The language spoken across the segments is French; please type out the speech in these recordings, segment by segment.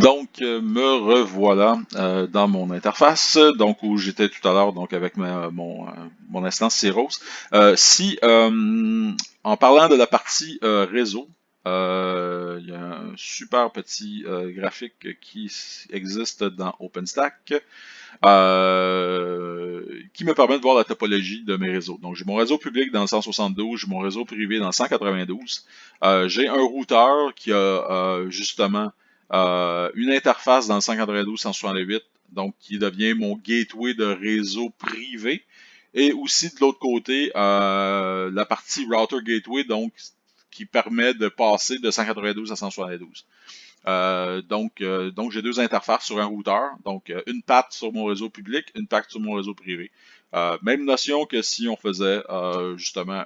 Donc, me revoilà dans mon interface, donc où j'étais tout à l'heure, donc avec mon instance Ceros. En parlant de la partie réseau, il y a un super petit graphique qui existe dans OpenStack qui me permet de voir la topologie de mes réseaux. Donc, j'ai mon réseau public dans le 172, j'ai mon réseau privé dans le 192. J'ai un routeur qui a justement une interface dans le 192-168, donc qui devient mon gateway de réseau privé. Et aussi de l'autre côté, la partie router gateway, donc qui permet de passer de 192 à 172. Donc j'ai deux interfaces sur un routeur. Donc, une patte sur mon réseau public, une patte sur mon réseau privé. Même notion que si on faisait justement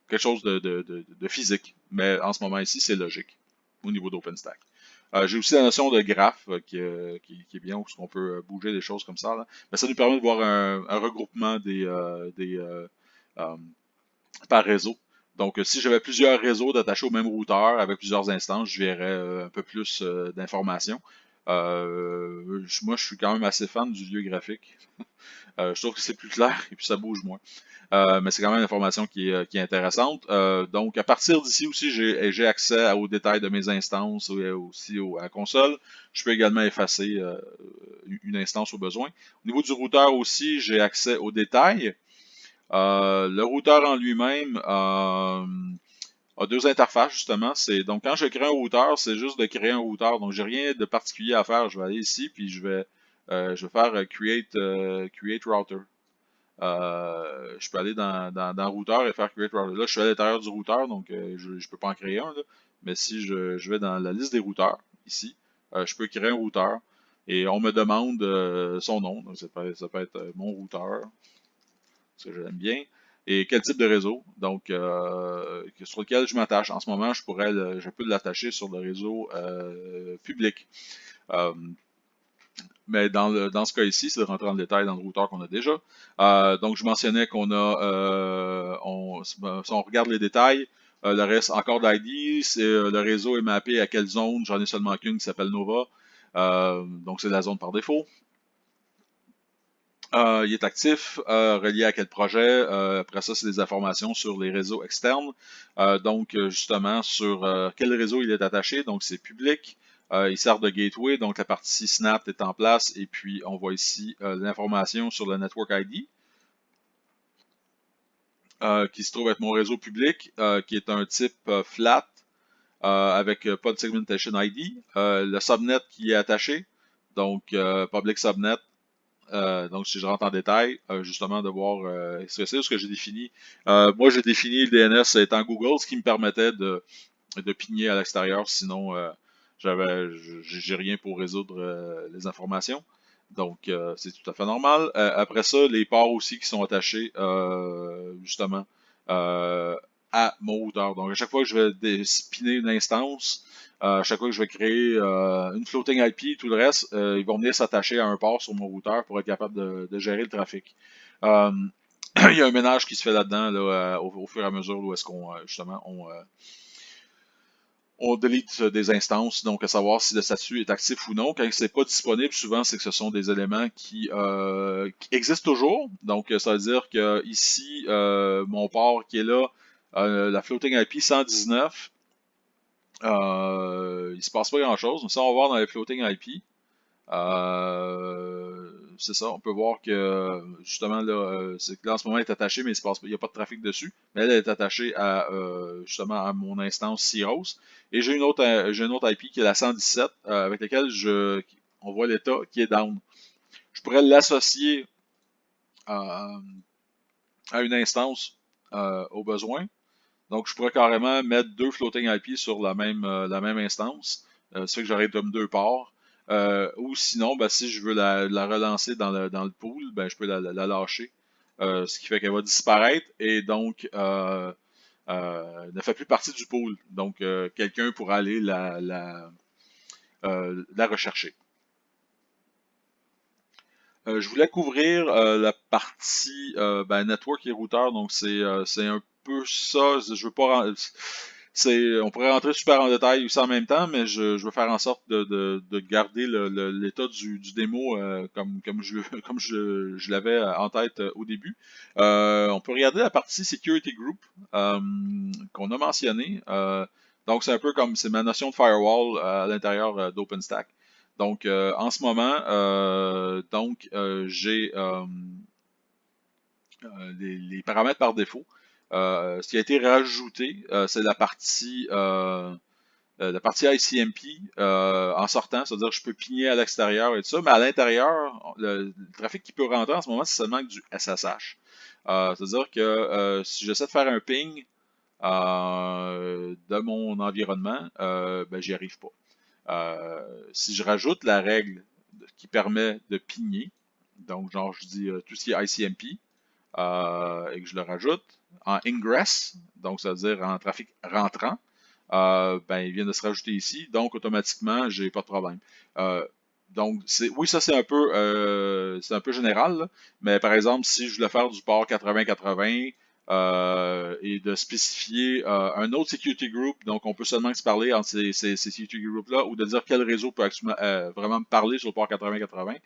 quelque chose de physique. Mais en ce moment ici, c'est logique au niveau d'OpenStack. J'ai aussi la notion de graphe qui est bien, où on peut bouger des choses comme ça. Là. Mais ça nous permet de voir un regroupement par réseau. Donc, si j'avais plusieurs réseaux d'attachés au même routeur avec plusieurs instances, je verrais un peu plus d'informations. Moi, je suis quand même assez fan du vieux graphique. Je trouve que c'est plus clair et puis ça bouge moins. Mais c'est quand même une information qui est intéressante. Donc, à partir d'ici aussi, j'ai accès aux détails de mes instances et aussi à la console. Je peux également effacer une instance au besoin. Au niveau du routeur aussi, j'ai accès aux détails. Le routeur en lui-même a deux interfaces justement. Donc quand je crée un routeur, c'est juste de créer un routeur. Donc j'ai rien de particulier à faire. Je vais aller ici puis je vais faire create router. Je peux aller dans routeur et faire create router. Là, je suis à l'intérieur du routeur, donc je ne peux pas en créer un. Là. Mais si je vais dans la liste des routeurs ici, je peux créer un routeur et on me demande son nom. Donc ça peut être mon routeur ce que j'aime bien, et quel type de réseau, donc sur lequel je m'attache. En ce moment, je peux l'attacher sur le réseau public. Euh, mais dans ce cas ici, c'est de rentrer en détail dans le routeur qu'on a déjà. Donc, je mentionnais qu'on a, si on regarde les détails, le reste encore d'ID, le réseau est mappé à quelle zone, j'en ai seulement qu'une qui s'appelle Nova. Donc, c'est la zone par défaut. Il est actif, relié à quel projet. Après ça, c'est des informations sur les réseaux externes. Donc, justement, sur quel réseau il est attaché. Donc, c'est public. Il sert de gateway. Donc, la partie Snap est en place. Et puis, on voit ici l'information sur le Network ID, qui se trouve être mon réseau public, qui est un type flat, avec pas de segmentation ID. Le subnet qui est attaché. Donc, public subnet. Donc, si je rentre en détail, justement, de voir c'est ce que j'ai défini. Moi, j'ai défini le DNS étant Google, ce qui me permettait de pigner à l'extérieur. Sinon, j'ai rien pour résoudre les informations. Donc, c'est tout à fait normal. Après ça, les ports aussi qui sont attachés, justement, euh, à mon routeur. Donc, à chaque fois que je vais spinner une instance, à chaque fois que je vais créer une floating IP, tout le reste, ils vont venir s'attacher à un port sur mon routeur pour être capable de gérer le trafic. Euh, il y a un ménage qui se fait là-dedans là, au fur et à mesure où est-ce qu'on justement on delete des instances, donc à savoir si le statut est actif ou non. Quand c'est pas disponible, souvent c'est que ce sont des éléments qui existent toujours. Donc ça veut dire que ici, mon port qui est là, la floating IP 119, il se passe pas grand-chose. Ça, on va voir dans les floating IP. C'est ça, on peut voir que justement là, c'est que là en ce moment elle est attachée, mais il n'y a pas de trafic dessus. Mais elle est attachée à justement à mon instance Ceros. Et j'ai une autre IP qui est la 117, avec laquelle on voit l'état qui est down. Je pourrais l'associer à une instance au besoin. Donc je pourrais carrément mettre deux floating IP sur la même instance. Ça fait que j'aurai comme deux ports. Ou sinon, ben, si je veux la relancer dans le pool, ben, je peux la lâcher. Ce qui fait qu'elle va disparaître et donc ne fait plus partie du pool. Donc, quelqu'un pourra aller la rechercher. Je voulais couvrir la partie network et routeur, donc c'est un peu ça. Je veux pas. On pourrait rentrer super en détail aussi en même temps, mais je veux faire en sorte de garder l'état du démo comme je l'avais en tête au début. On peut regarder la partie Security Group qu'on a mentionné. Donc, c'est un peu comme c'est ma notion de firewall à l'intérieur d'OpenStack. Donc, en ce moment, j'ai les paramètres par défaut. Ce qui a été rajouté, c'est la partie ICMP en sortant, c'est-à-dire que je peux pigner à l'extérieur et tout ça, mais à l'intérieur, le trafic qui peut rentrer en ce moment, c'est seulement du SSH. C'est-à-dire que si j'essaie de faire un ping de mon environnement, ben, j'y arrive pas. Si je rajoute la règle qui permet de pigner, donc genre je dis tout ce qui est ICMP, et que je le rajoute en ingress, donc ça veut dire en trafic rentrant, ben, il vient de se rajouter ici, donc automatiquement, j'ai pas de problème. Donc, oui, ça c'est un peu général, là, mais par exemple, si je voulais faire du port 80-80 et de spécifier un autre security group, donc on peut seulement se parler entre ces security groups-là, ou de dire quel réseau peut vraiment me parler sur le port 80-80.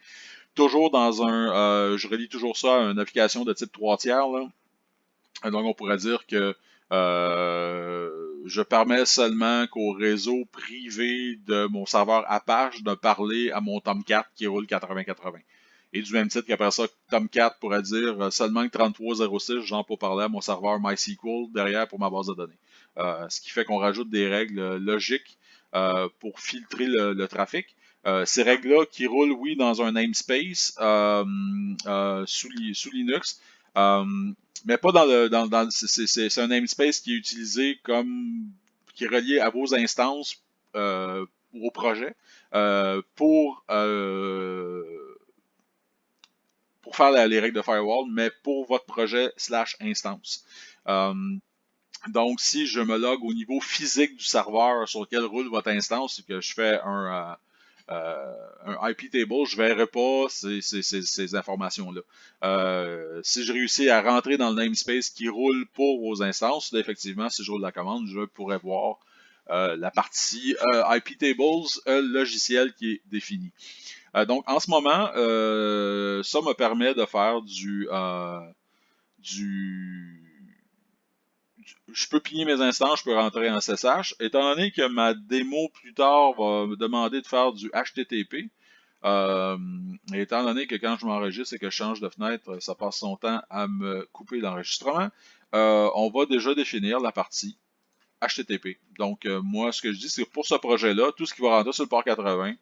Toujours je relie toujours ça à une application de type 3 tiers, là. Donc, on pourrait dire que je permets seulement qu'au réseau privé de mon serveur Apache de parler à mon Tomcat qui roule 80-80. Et du même titre qu'après ça, Tomcat pourrait dire seulement que 3306, genre pour parler à mon serveur MySQL derrière pour ma base de données. Ce qui fait qu'on rajoute des règles logiques pour filtrer le trafic. Ces règles-là qui roulent, oui, dans un namespace sous Linux, mais pas c'est un namespace qui est utilisé qui est relié à vos instances au projet pour faire les règles de firewall, mais pour votre projet / instance. Donc, si je me log au niveau physique du serveur sur lequel roule votre instance et que je fais un IP table, je ne verrai pas ces informations-là. Si je réussis à rentrer dans le namespace qui roule pour vos instances, là, effectivement, si je roule la commande, je pourrais voir la partie IP tables logiciel qui est définie. Donc, en ce moment, ça me permet de faire je peux pigner mes instances, je peux rentrer en SSH. Étant donné que ma démo plus tard va me demander de faire du HTTP, étant donné que quand je m'enregistre et que je change de fenêtre, ça passe son temps à me couper l'enregistrement, on va déjà définir la partie HTTP. Donc, moi, ce que je dis, c'est que pour ce projet-là, tout ce qui va rentrer sur le port 80,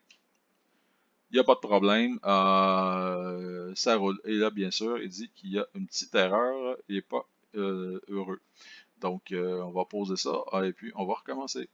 il n'y a pas de problème, ça roule. Et là, bien sûr, il dit qu'il y a une petite erreur, il n'est pas heureux. Donc, on va poser ça et puis on va recommencer.